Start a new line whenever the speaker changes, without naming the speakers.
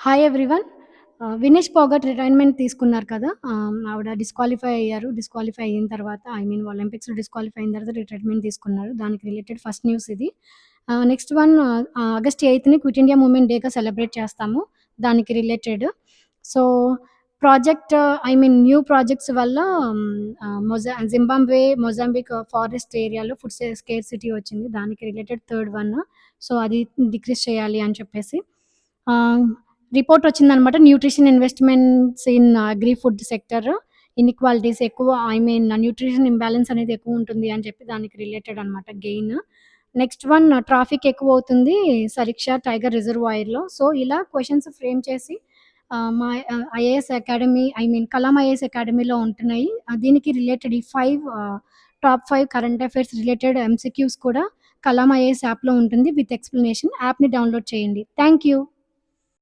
Hi everyone. Vinesh Phogat retirement తీసుకున్నారు కదా! ఆవిడ డిస్‌క్వాలిఫై అయ్యారు. డిస్‌క్వాలిఫై అయిన తర్వాత ఒలింపిక్స్‌లో డిస్‌క్వాలిఫై అయిన తర్వాత రిటైర్మెంట్ తీసుకున్నారు. దానికి రిలేటెడ్ ఫస్ట్ న్యూస్ ఇది. నెక్స్ట్ వన్ ఆగస్ట్ 8ని క్విట్ ఇండియా మూవ్‌మెంట్ డేగా సెలబ్రేట్ చేస్తాము. దానికి related. So, project new projects వల్ల జింబాబ్వే, మొజాంబిక్ ఫారెస్ట్ ఏరియాలో ఫుడ్ స్కేర్సిటీ వచ్చింది. దానికి రిలేటెడ్ థర్డ్ వన్. సో, అది డిక్రీజ్ చేయాలి అని చెప్పేసి. ఆహ్, రిపోర్ట్ వచ్చిందనమాట. Nutrition investments in agri food sector inequalities ఎక్కువ న్యూట్రిషన్ ఇంబాలెన్స్ అనేది ఎక్కువుంటుంది అని చెప్పి దానికి రిలేటెడ్ అనమాట గెయిన్. నెక్స్ట్ వన్ ట్రాఫిక్ ఎక్కువవుతుంది సరీక్ష టైగర్ రిజర్వాయర్‌లో. సో, ఇలా క్వెషన్స్ ఫ్రేమ్ చేసి మా ఐఏఎస్ అకాడమీ కలాం ఐఏఎస్ అకాడమీలో ఉంటున్నాయి. దీనికి రిలేటెడ్ ఈ 5 top 5 current affairs related MCQs కూడా కలాం ఐఏఎస్ యాప్‌లో ఉంటుంది విత్ ఎక్స్‌ప్లనేషన్. యాప్‌ని డౌన్‌లోడ్ చేయండి. Thank you.